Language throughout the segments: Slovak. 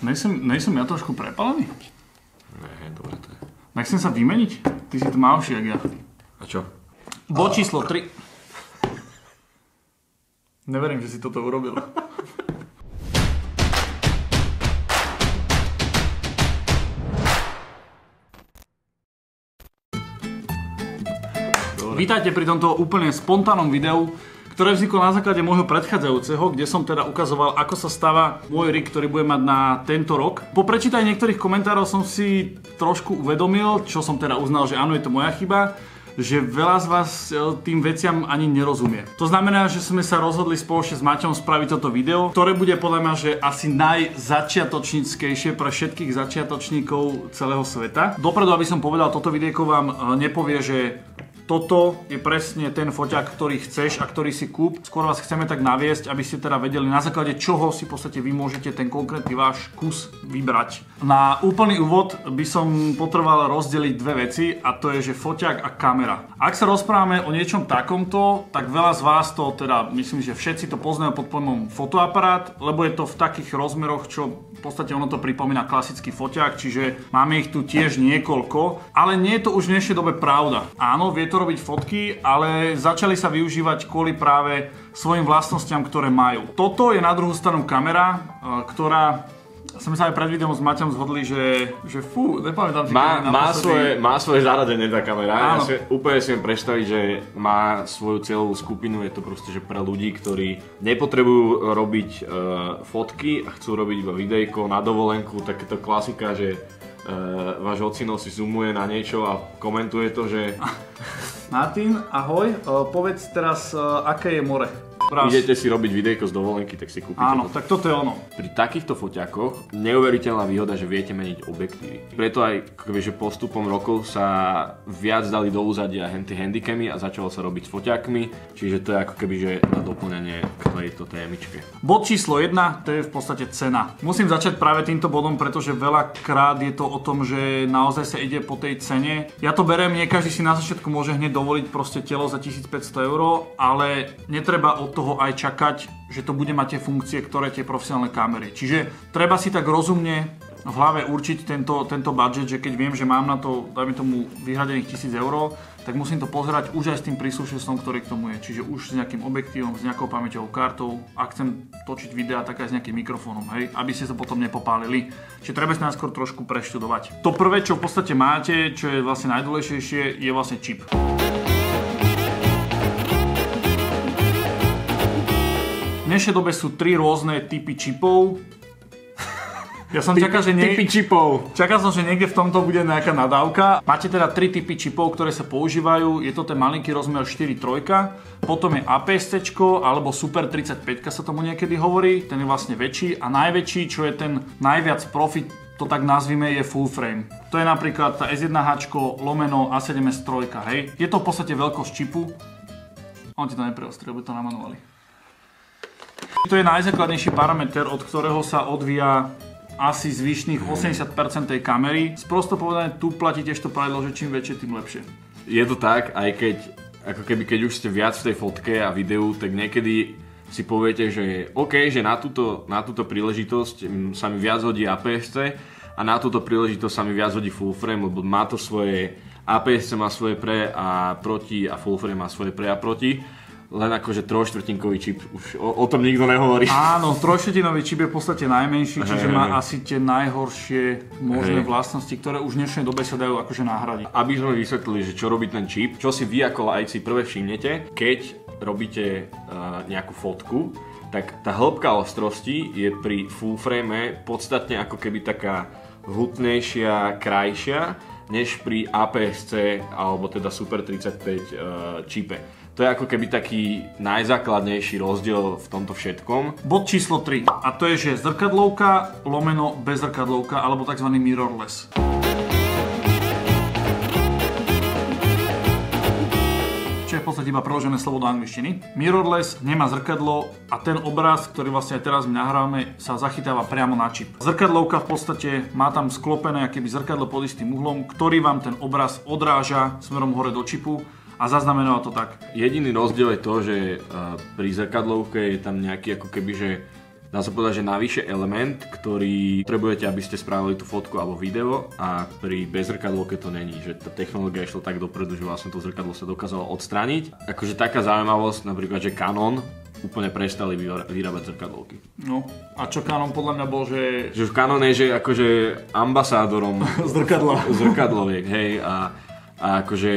Nejsem ja trošku prepalený? Ne, dobre to je. Nechcem sa vymeniť? Ty si tmavší, jak ja. A čo? Bod číslo 3. Neverím, že si toto urobil. Vítajte pri tomto úplne spontánnom videu, ktoré vzniklo na základe môjho predchádzajúceho, kde som teda ukazoval, ako sa stáva môj rig, ktorý bude mať na tento rok. Po prečítaní niektorých komentárov som si trošku uvedomil, čo som teda uznal, že áno, je to moja chyba, že veľa z vás tým veciam ani nerozumie. To znamená, že sme sa rozhodli spoločne s Maťom spraviť toto video, ktoré bude podľa mňa, že asi najzačiatočníckejšie pre všetkých začiatočníkov celého sveta. Dopredu, aby som povedal, toto videjko vám nepovie, že toto je presne ten foťák, ktorý chceš a ktorý si kúp. Skôr vás chceme tak naviesť, aby ste teda vedeli, na základe čoho si v podstate vy môžete ten konkrétny váš kus vybrať. Na úplný úvod by som potreboval rozdeliť dve veci, a to je, že foťák a kamera. Ak sa rozprávame o niečom takomto, tak veľa z vás to, teda myslím, že všetci to poznajú pod pojmom fotoaparát, lebo je to v takých rozmeroch, čo v podstate ono to pripomína klasický foťák, čiže máme ich tu tiež niekoľko, ale nie je to už v dnešnej dobe pravda. Áno, vie to robiť fotky, ale začali sa využívať kvôli práve svojim vlastnostiam, ktoré majú. Toto je na druhú stranu kamera, ktorá sme sa aj pred videom s Maťom zhodli, že fú, nepamätám si, má svoje zaradenie tá kamera. Áno. Ja úplne si viem predstaviť, že má svoju cieľovú skupinu, je to proste, že pre ľudí, ktorí nepotrebujú robiť fotky a chcú robiť iba videjko na dovolenku, tak je to klasika, že váš ocino si zoomuje na niečo a komentuje to, že... Martin, ahoj, povedz teraz, aké je more. Idete si robiť videjko z dovolenky, tak si kúpite. Áno, tak toto je ono. Pri takýchto foťákoch neuveriteľná výhoda, že viete meniť objektívy. Preto aj že postupom rokov sa viac dali do úzadia tie handycamy a začalo sa robiť s foťákmi, čiže to je ako keby že na doplnenie k tejto témičke. Bod číslo 1, to je v podstate cena. Musím začať práve týmto bodom, pretože veľakrát je to o tom, že naozaj sa ide po tej cene. Ja to beriem, nie každý si na začiatku môže hneď dovoliť proste telo za 1500 €, ale netreba od toho aj čakať, že to bude mať tie funkcie, ktoré tie profesionálne kamery. Čiže treba si tak rozumne v hlave určiť tento budget, že keď viem, že mám na to, dajme tomu, vyhradených 1000 €, tak musím to pozerať už aj s tým príslušenstvom, ktorý k tomu je. Čiže už s nejakým objektívom, s nejakou pamäťovou kartou. Ak chcem točiť videá, tak aj s nejakým mikrofónom, hej, aby ste sa potom nepopálili. Čiže treba si najskôr trošku preštudovať. To prvé, čo v podstate máte, čo je vlastne najdôležitejšie, je vlastne čip. V dnešnej dobe sú 3 rôzne typy čipov. Ja som čakal, že čakal som, že niekde v tomto bude nejaká nadávka. Máte teda 3 typy čipov, ktoré sa používajú. Je to ten malinký rozmer 4.3, potom je APS-C alebo Super 35 sa tomu niekedy hovorí, ten je vlastne väčší a najväčší, čo je ten najviac profit, to tak nazvime, je full frame. To je napríklad tá S1H lomeno A7S3, hej. Je to v podstate veľkosť čipu. On ti to nepreostrie, lebo to na manuáli. To je najzákladnejší parameter, od ktorého sa odvíja asi zvyšných 80% tej kamery. Sprosto povedané, tu platí tiež to pravidlo, že čím väčšie, tým lepšie. Je to tak, aj keď, ako keby, keď už ste viac v tej fotke a videu, tak niekedy si poviete, že OK, že na túto príležitosť sa mi viac hodí APS-C a na túto príležitosť sa mi viac hodí full frame, lebo má to svoje, APS-C má svoje pre a proti a full frame má svoje pre a proti. Len akože 3/4 čip, už o tom nikto nehovorí. Áno, 3/4 čip je v podstate najmenší, čiže má asi tie najhoršie možné vlastnosti, ktoré už v dnešnej dobe sa dajú akože nahradiť. Aby sme vysvetlili, že čo robí ten čip, čo si vy ako lajci prvé všimnete, keď robíte nejakú fotku, tak tá hĺbka ostrosti je pri full frame podstatne ako keby taká hutnejšia, krajšia, než pri APS-C alebo teda Super 35 čipe. To je ako keby taký najzákladnejší rozdiel v tomto všetkom. Bod číslo 3. A to je, že zrkadlovka lomeno bez zrkadlovka, alebo tzv. Mirrorless. Čo je v podstate iba preložené slovo do angličtiny. Mirrorless nemá zrkadlo a ten obraz, ktorý vlastne aj teraz my nahrávame, sa zachytáva priamo na čip. Zrkadlovka v podstate má tam sklopené akéby zrkadlo pod istým uhlom, ktorý vám ten obraz odráža smerom hore do čipu. A zaznamenalo to tak. Jediný rozdiel je to, že pri zrkadlovke je tam nejaký ako keby, že dá sa povedať, že navyše element, ktorý potrebujete, aby ste spravili tú fotku alebo video a pri bezzrkadlovke to není, že tá technológia išla tak dopredu, že vlastne to zrkadlo sa dokázalo odstrániť. Akože taká zaujímavosť, napríklad, že Canon úplne prestali vyrábať zrkadlovky. No, a čo Canon podľa mňa bol, že... Že v Canon je, že akože ambasádorom zrkadloviek, hej, a akože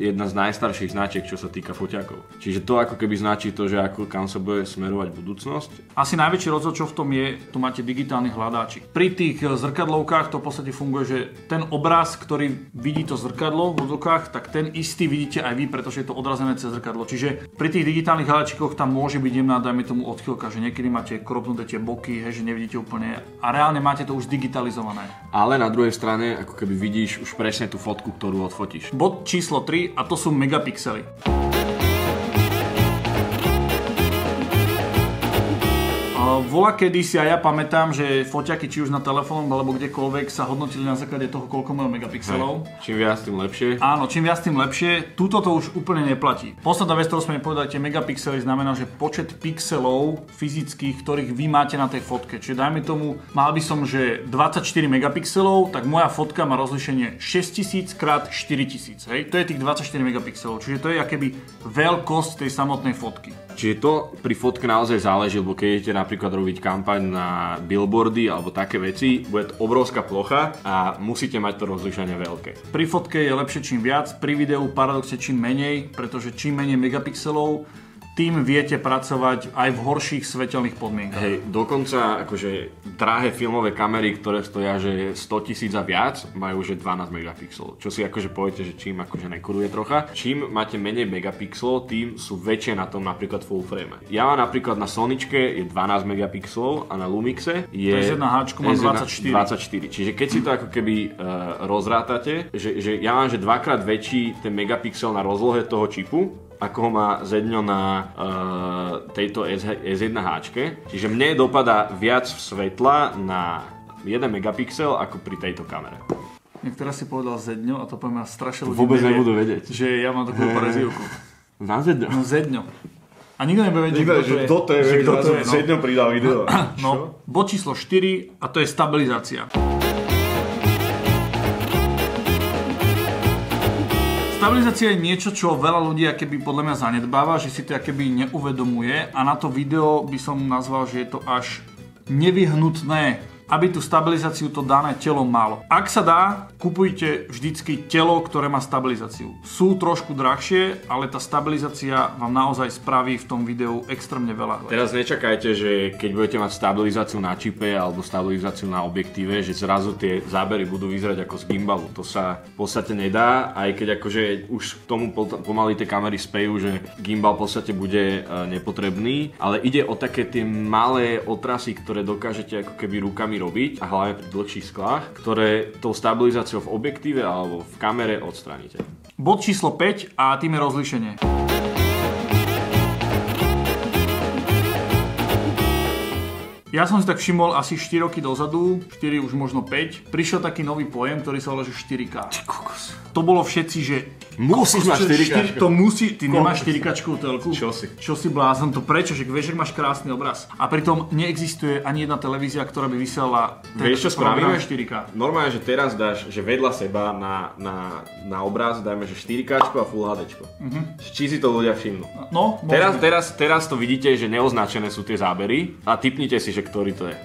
jedna z najstarších značiek, čo sa týka foťákov. Čiže to ako keby značí to, že ako kam sa bude smerovať budúcnosť. Asi najväčší rozdiel, čo v tom je, tu máte digitálny hľadáčik. Pri tých zrkadlovkách to v podstate funguje, že ten obraz, ktorý vidí to zrkadlo v odzokách, tak ten istý vidíte aj vy, pretože je to odrazené cez zrkadlo. Čiže pri tých digitálnych hľadáčikoch tam môže byť jemná, dajme tomu odchýlka, že niekedy máte kropnuté tie boky, hej, že nevidíte úplne a reálne máte to už digitalizované. Ale na druhej strane, ako keby vidíš už presne tú fotku, ktorú odfotíš. Bod číslo 3 a to sú megapixely. Voľa kedy si aj ja pamätám, že foťaky či už na telefónom alebo kdekoľvek sa hodnotili na základe toho, koľko majú megapixelov. Čím viac, tým lepšie. Áno, čím viac, tým lepšie. Tuto to už úplne neplatí. Posledná vec, ktorú sme povedali, tie megapixely znamená, že počet pixelov fyzických, ktorých vy máte na tej fotke. Čiže dajme tomu, mal by som, že 24 megapixelov, tak moja fotka má rozlíšenie 6000 x 4000, hej? To je tých 24 megapixelov, čiže to je akéby veľkosť tej samotnej fotky. Čiže to pri fotke naozaj záleží, lebo keď idete napríklad robiť kampaň na billboardy alebo také veci, bude to obrovská plocha a musíte mať to rozlíšenie veľké. Pri fotke je lepšie čím viac, pri videu paradoxne čím menej, pretože čím menej megapixelov, tým viete pracovať aj v horších svetelných podmienkach. Hej, dokonca akože drahé filmové kamery, ktoré stoja že 100 000 a viac, majú že 12 megapixelov. Čo si akože poviete, že čím akože nekuruje trocha. Čím máte menej megapixelov, tým sú väčšie na tom napríklad full frame. Ja mám napríklad na Soničke je 12 megapixelov a na Lumixe je S1H má 24. Čiže keď si to ako keby rozrátate, že ja mám že dvakrát väčší ten megapixel na rozlohe toho čipu, ako ho má Zedňo na tejto S1H. Čiže mne dopadá viac svetla na 1 megapixel ako pri tejto kamere. Niektorá si povedal Zedňo a to poviem strašne ľudí vôbec nebudú vedieť. Že ja mám takú prezývku. Na Zedňo? No Zedňo. A nikto nebude vedieť, kto to je. Zedňo pridal video. No, bod číslo 4 a to je stabilizácia. Stabilizácia je niečo, čo veľa ľudí akéby podľa mňa zanedbáva, že si to akéby neuvedomuje a na to video by som nazval, že je to až nevyhnutné, aby tú stabilizáciu to dané telo malo. Ak sa dá, kupujte vždycky telo, ktoré má stabilizáciu. Sú trošku drahšie, ale tá stabilizácia vám naozaj spraví v tom videu extrémne veľa. Teraz nečakajte, že keď budete mať stabilizáciu na čipe alebo stabilizáciu na objektíve, že zrazu tie zábery budú vyzerať ako z gimbalu. To sa v podstate nedá, aj keď akože už tomu pomaly tie kamery spejú, že gimbal v podstate bude nepotrebný, ale ide o také tie malé otrasy, ktoré dokážete ako keby rukami robiť a hlavne pri dlhších sklách, ktoré tou stabilizáciou v objektíve alebo v kamere odstránite. Bod číslo 5 a tým je rozlíšenie. Ja som si tak všimol asi 4 roky dozadu, 4 už možno 5, prišiel taký nový pojem, ktorý sa volá, že 4K. To bolo všetci, že musíš mať 4K. To musí, ty nemáš 4K telku? Čo si blázon, to prečo? Že vieš, že máš krásny obraz. A pritom neexistuje ani jedna televízia, ktorá by vysielala ten program 4K. Normálne, že teraz dáš, že vedľa seba na obraz dajme, že 4K a Full HD. Či si to ľudia všimnú. No, teraz to vidíte, že neoznačené sú tie zábery a tipnite si, že ktorý to je.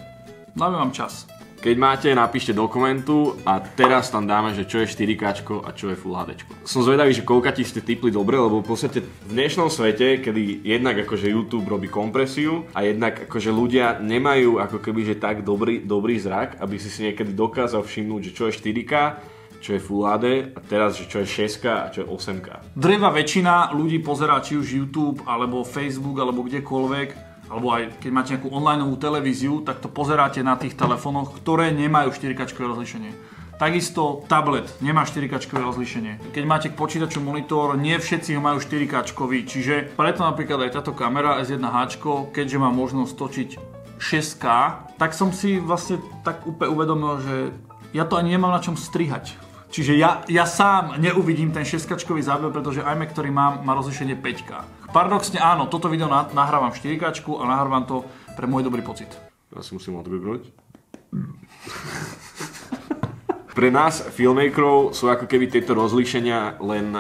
Dáme vám čas. Keď máte, napíšte do komentu a teraz tam dáme, že čo je 4K a čo je Full HD. Som zvedavý, že koľkati ste tipli dobre, lebo v podstate v dnešnom svete, kedy jednak akože YouTube robí kompresiu a jednak akože ľudia nemajú ako keby že tak dobrý zrak, aby si niekedy dokázal všimnúť, že čo je 4K, čo je Full HD a teraz, že čo je 6K a čo je 8K. Drevá väčšina ľudí pozerá či už YouTube alebo Facebook alebo kdekoľvek, alebo aj keď máte nejakú onlineovú televíziu, tak to pozeráte na tých telefónoch, ktoré nemajú 4K rozlíšenie. Takisto tablet nemá 4K rozlíšenie. Keď máte k počítaču monitor, nie všetci ho majú 4K, čiže preto napríklad aj táto kamera S1H, keďže má možnosť točiť 6K, tak som si vlastne tak úplne uvedomil, že ja to ani nemám na čom strihať. Čiže ja sám neuvidím ten 6K záber, pretože iMac, ktorý mám, má rozlíšenie 5K. Paradoxne áno, toto video nahrávam v 4K a nahrávam to pre môj dobrý pocit. Ja si musím odgoogliť. Pre nás, filmmakerov, sú ako keby tieto rozlíšenia len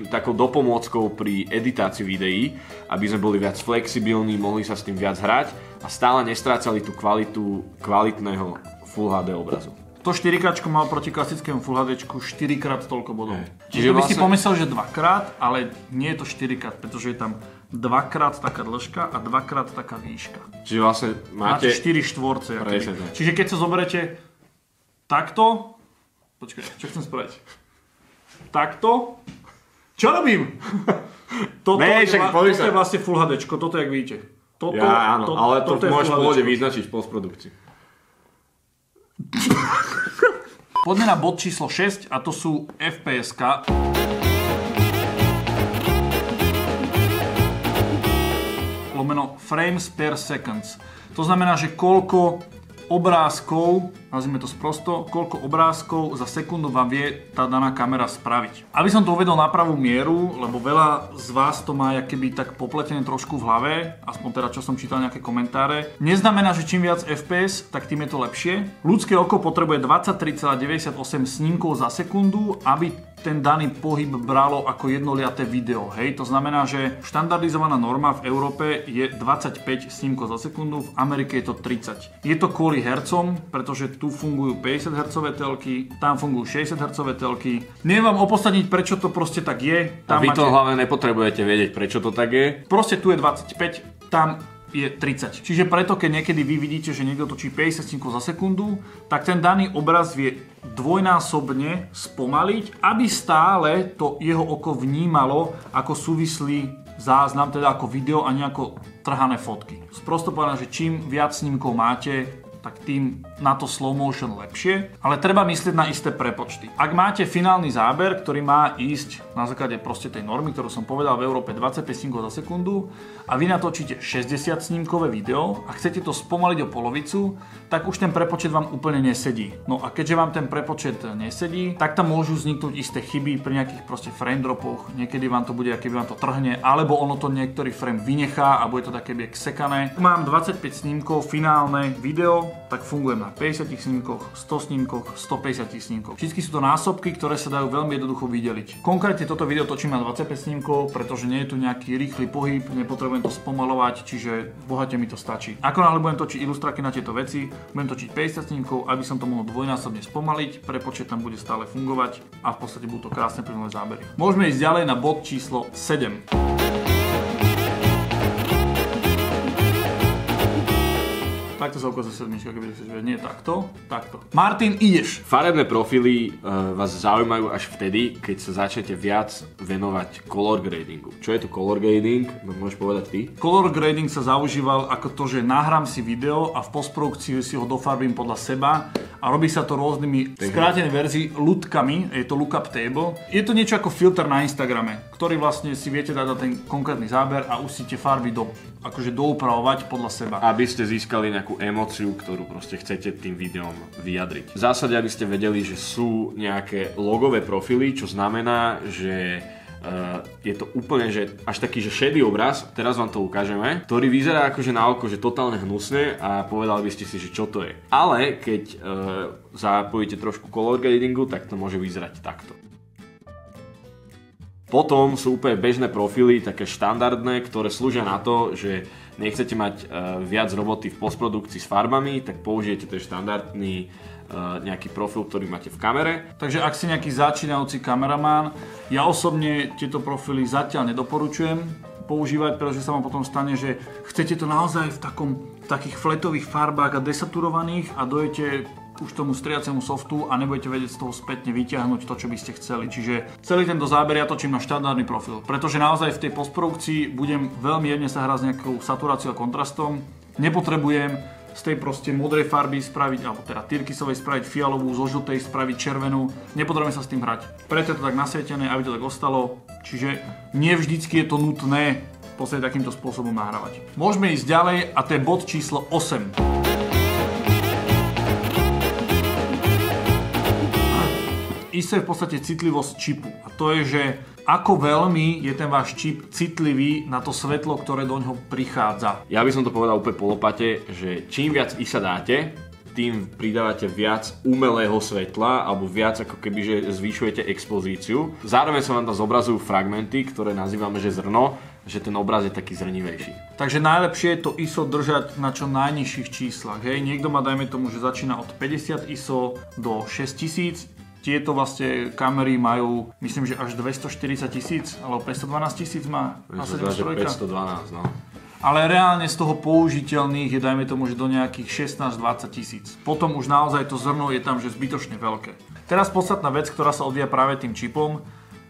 takou dopomôckou pri editácii videí, aby sme boli viac flexibilní, mohli sa s tým viac hrať a stále nestrácali tú kvalitu kvalitného Full HD obrazu. To 4K mal proti klasickému Full HD 4x toľko bodov. Čiže by si vlastne... pomyslel, že 2x, ale nie je to 4x, pretože je tam 2x taká dĺžka a 2x taká výška. Čiže vlastne máte 4 štvorce. Presne. Čiže keď sa zoberete takto, počkaj, čo chcem spraviť? Takto? Čo robím? Toto je vlastne Full HD, toto jak vidíte. Áno, ale to môžeš v pohode vyznačiť v postprodukcii. Poďme na bod číslo 6 a to sú FPS-ka. Lomeno frames per seconds. To znamená, že koľko obrázkov, nazvime to sprosto, koľko obrázkov za sekundu vám vie tá daná kamera spraviť. Aby som to uvedol na pravú mieru, lebo veľa z vás to má keby tak popletené trošku v hlave, aspoň teda čo som čítal nejaké komentáre. Neznamená, že čím viac FPS, tak tým je to lepšie. Ľudské oko potrebuje 23,98 snímkov za sekundu, aby ten daný pohyb bralo ako jednoliaté video. Hej, to znamená, že štandardizovaná norma v Európe je 25 snímkov za sekundu, v Amerike je to 30. Je to kvôli hercom, pretože tu fungujú 50 Hz telky, tam fungujú 60 Hz telky. Neviem vám opodstatniť, prečo to proste tak je. Tam a vy to hlavne nepotrebujete vedieť, prečo to tak je. Proste tu je 25, tam je 30. Čiže preto, keď niekedy vy vidíte, že niekto točí 50 snímkov za sekundu, tak ten daný obraz vie dvojnásobne spomaliť, aby stále to jeho oko vnímalo ako súvislý záznam, teda ako video a nejako trhané fotky. Sprosto povedané, že čím viac snímkov máte, tak tým na to slow motion lepšie, ale treba myslieť na isté prepočty. Ak máte finálny záber, ktorý má ísť na základe proste tej normy, ktorú som povedal v Európe 25 snímkov za sekundu a vy natočíte 60 snímkové video a chcete to spomaliť o polovicu, tak už ten prepočet vám úplne nesedí. No a keďže vám ten prepočet nesedí, tak tam môžu vzniknúť isté chyby pri nejakých proste frame dropoch, niekedy vám to bude, keby vám to trhne, alebo ono to niektorý frame vynechá a bude to také sekané. Mám 25 snímkov, finálne video, tak fungujem na 50 snímkoch, 100 snímkoch, 150 snímkoch. Všetky sú to násobky, ktoré sa dajú veľmi jednoducho vydeliť. Konkrétne toto video točím na 25 snímkov, pretože nie je tu nejaký rýchly pohyb, nepotrebujem to spomalovať, čiže bohate mi to stačí. Ako náhle budem točiť ilustráky na tieto veci, budem točiť 50 snímkov, aby som to mohol dvojnásobne spomaliť, prepočet tam bude stále fungovať a v podstate budú to krásne plynulé zábery. Môžeme ísť ďalej na bod číslo 7. Takto sa ukazuje sedmička, keby si nie takto. Martin, ideš. Farebné profily vás zaujímajú až vtedy, keď sa začnete viac venovať color gradingu. Čo je to color grading? Môžeš povedať ty? Color grading sa zaužíval ako to, že nahrám si video a v postprodukcii si ho dofarbím podľa seba a robí sa to rôznymi skrátenej verzii ľudkami, je to lookup table. Je to niečo ako filter na Instagrame, ktorý vlastne si viete dať na ten konkrétny záber a už si tie farby doupravovať podľa seba. Aby ste získali nejakú emóciu, ktorú proste chcete tým videom vyjadriť. V zásade, aby ste vedeli, že sú nejaké logové profily, čo znamená, že je to úplne, že až taký, že šedý obraz, teraz vám to ukážeme, ktorý vyzerá akože na oko, že totálne hnusne a povedali by ste si, že čo to je. Ale keď zapojíte trošku color gradingu, tak to môže vyzerať takto. Potom sú úplne bežné profily, také štandardné, ktoré slúžia na to, že nechcete mať viac roboty v postprodukcii s farbami, tak použijete ten štandardný nejaký profil, ktorý máte v kamere. Takže ak ste nejaký začínajúci kameramán, ja osobne tieto profily zatiaľ nedoporučujem používať, pretože sa vám potom stane, že chcete to naozaj v takých fletových farbách a desaturovaných a dojete už tomu striacemu softu a nebudete vedieť z toho spätne vyťahnuť to, čo by ste chceli. Čiže celý tento záber ja točím na štandardný profil, pretože naozaj v tej postprodukcii budem veľmi jemne sa hrať s nejakou saturáciou a kontrastom. Nepotrebujem z tej proste modrej farby spraviť, alebo teda tyrkysovej spraviť fialovú, zo žltej spraviť červenú. Nepotrebujem sa s tým hrať. Preto je to tak nasvietené, aby to tak ostalo. Čiže nie vždycky je to nutné v podstate takýmto spôsobom nahrávať. Môžeme ísť ďalej a to je bod číslo 8. ISO je v podstate citlivosť čipu. A to je, že ako veľmi je ten váš čip citlivý na to svetlo, ktoré do ňoho prichádza. Ja by som to povedal úplne po lopate, že čím viac ISA dáte, tým pridávate viac umelého svetla alebo viac ako keby, že zvyšujete expozíciu. Zároveň sa vám tam zobrazujú fragmenty, ktoré nazývame, že zrno, že ten obraz je taký zrnivejší. Takže najlepšie je to ISO držať na čo najnižších číslach. Hej? Niekto má, dajme tomu, že začína od 50 ISO do 6000. Tieto vlastne kamery majú, myslím, že až 240 000 alebo 512 000 má A7 III. 512, no. Ale reálne z toho použiteľných je, dajme tomu, že do nejakých 16-20 tisíc. Potom už naozaj to zrno je tam, že zbytočne veľké. Teraz podstatná vec, ktorá sa odvíja práve tým čipom.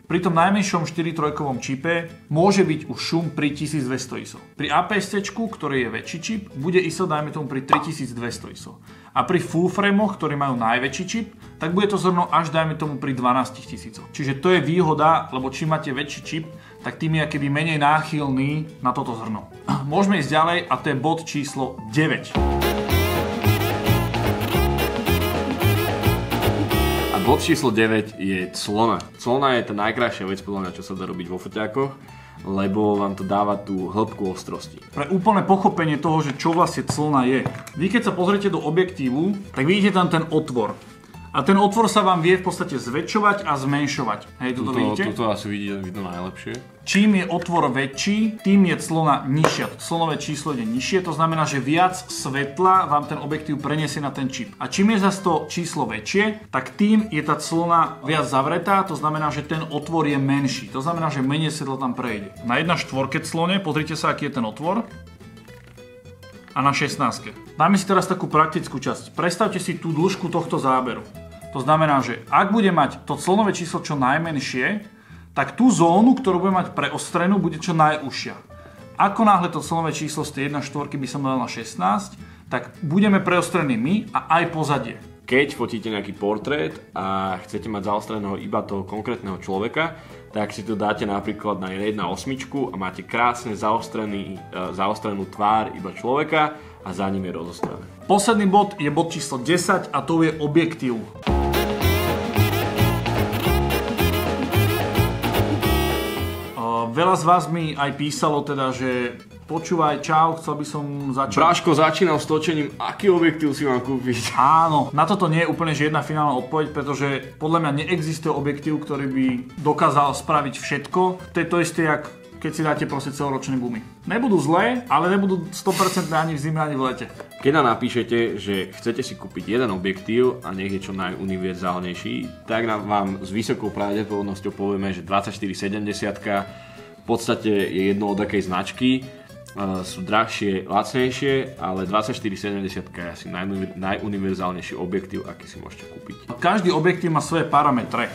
Pri tom najmenšom 4-trojkovom čipe môže byť už šum pri 1200 ISO. Pri APS-C, ktorý je väčší čip, bude ISO, dajme tomu, pri 3200 ISO. A pri full frameoch, ktorí majú najväčší čip, tak bude to zrno až, dajme tomu, pri 12 000. Čiže to je výhoda, lebo čím máte väčší čip, tak tým je akoby menej náchylný na toto zrno. Môžeme ísť ďalej a to je bod číslo 9. A bod číslo 9 je clona. Clona je tá najkrajšia vec, podľa mňa, čo sa dá robiť vo foťákoch, lebo vám to dáva tú hĺbku ostrosti. Pre úplné pochopenie toho, že čo vlastne clona je. Vy keď sa pozriete do objektívu, tak vidíte tam ten otvor. A ten otvor sa vám vie v podstate zväčšovať a zmenšovať. Hej, toto vidíte? Tuto asi vidno najlepšie. Čím je otvor väčší, tým je clona nižšia. Clonové číslo ide nižšie, to znamená, že viac svetla vám ten objektív preniesie na ten čip. A čím je zase to číslo väčšie, tak tým je tá clona viac zavretá, to znamená, že ten otvor je menší. To znamená, že menej svetla tam prejde. Na 1/4 clone, pozrite sa, aký je ten otvor. A na 16. Dáme si teraz takú praktickú časť. Predstavte si tú dĺžku tohto záberu. To znamená, že ak bude mať to clonové číslo čo najmenšie, tak tú zónu, ktorú bude mať preostrenú, bude čo najúžšia. Ako náhle to clonové číslo z tej 1/4 by som dal na 16, tak budeme preostrení my a aj pozadie. Keď fotíte nejaký portrét a chcete mať zaostreného iba toho konkrétneho človeka, tak si to dáte napríklad na 1:8 a máte krásne zaostrenú tvár iba človeka a za ním je rozostrené. Posledný bod je bod číslo 10 a to je objektív. Veľa z vás mi aj písalo teda, že počúvaj, čau, chcel by som začať. Bráško, začínal s točením, aký objektív si mám kúpiť? Áno, na toto nie je úplne žiadna finálna odpoveď, pretože podľa mňa neexistuje objektív, ktorý by dokázal spraviť všetko. To je to isté, jak keď si dáte proste celoročné gumy. Nebudú zlé, ale nebudú 100% ani v zime, ani v lete. Keď nám napíšete, že chcete si kúpiť jeden objektív a nech je čo najuniverzálnejší, tak vám s vysokou pravdepodobnosťou povieme, že 2470 v podstate je jedno od akej značky, sú drahšie, lacnejšie, ale 2470 je asi najuniverzálnejší objektív, aký si môžete kúpiť. Každý objektív má svoje parametre.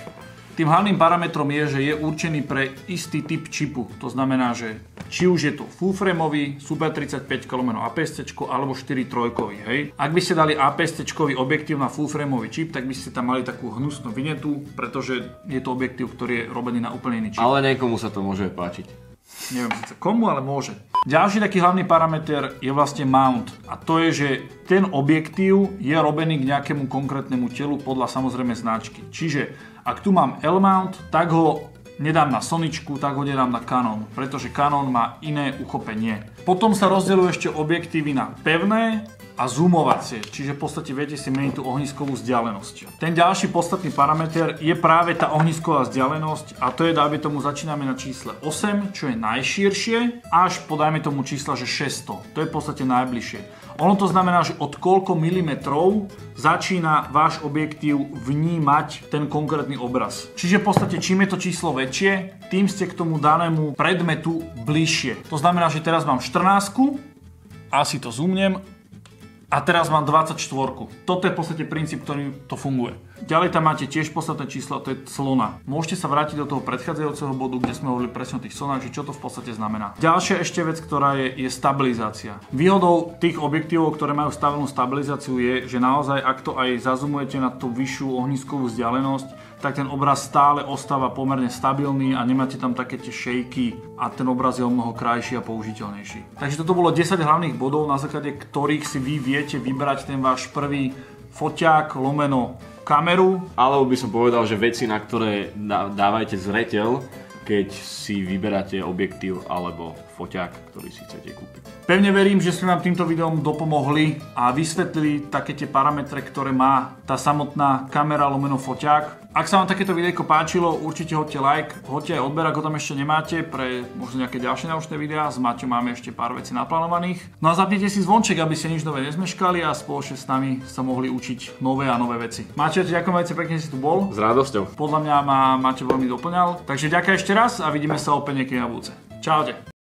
Tým hlavným parametrom je, že je určený pre istý typ čipu. To znamená, že či už je to full frameový, Super 35 APS-C alebo 4-trojkový, hej. Ak by ste dali APS-C objektív na full frameový čip, tak by ste tam mali takú hnusnú vinetu, pretože je to objektív, ktorý je robený na úplne iný čip. Ale niekomu sa to môže páčiť. Neviem síce komu, ale môže. Ďalší taký hlavný parameter je vlastne mount. A to je, že ten objektív je robený k nejakému konkrétnemu telu podľa samozrejme značky. Čiže ak tu mám L-mount, tak ho nedám na Soničku, tak ho nedám na Canon, pretože Canon má iné uchopenie. Potom sa rozdeľujú ešte objektívy na pevné a zoomovacie, čiže v podstate viete si meniť tú ohniskovú vzdialenosť. Ten ďalší podstatný parameter je práve tá ohnisková vzdialenosť a to je, dajme tomu, začíname na čísle 8, čo je najširšie, až po, dajme tomu, čísla, že 600, to je v podstate najbližšie. Ono to znamená, že od koľko milimetrov začína váš objektív vnímať ten konkrétny obraz. Čiže v podstate čím je to číslo väčšie, tým ste k tomu danému predmetu bližšie. To znamená, že teraz mám 14, asi to zoomnem, a teraz mám 24. Toto je v podstate princíp, ktorým to funguje. Ďalej tam máte tiež podstatné číslo, to je clona. Môžete sa vrátiť do toho predchádzajúceho bodu, kde sme hovorili presne o tých clonách, že čo to v podstate znamená. Ďalšia ešte vec, ktorá je stabilizácia. Výhodou tých objektívov, ktoré majú stabilnú stabilizáciu je, že naozaj ak to aj zazumujete na tú vyššiu ohniskovú vzdialenosť, tak ten obraz stále ostáva pomerne stabilný a nemáte tam také tie šejky a ten obraz je o mnoho krajší a použiteľnejší. Takže toto bolo 10 hlavných bodov, na základe ktorých si vy viete vybrať ten váš prvý foťák lomeno kameru. Alebo by som povedal, že veci, na ktoré dávajte zreteľ, keď si vyberáte objektív alebo foťák, ktorý si chcete kúpiť. Pevne verím, že sme vám týmto videom dopomohli a vysvetlili také tie parametre, ktoré má tá samotná kamera lomeno foťák. Ak sa vám takéto videjko páčilo, určite hoďte like, hoďte aj odber, ako tam ešte nemáte, pre možno nejaké ďalšie naučné videá. S Maťom máme ešte pár vecí naplánovaných. No a zapnite si zvonček, aby ste nič nové nezmeškali a spoločne s nami sa mohli učiť nové a nové veci. Maťo, ďakujem veľmi pekne, že si tu bol. S radosťou. Podľa mňa ma Maťo veľmi doplňal. Takže ďakujem ešte raz a vidíme sa opäť niekedy na budúce. Čaute.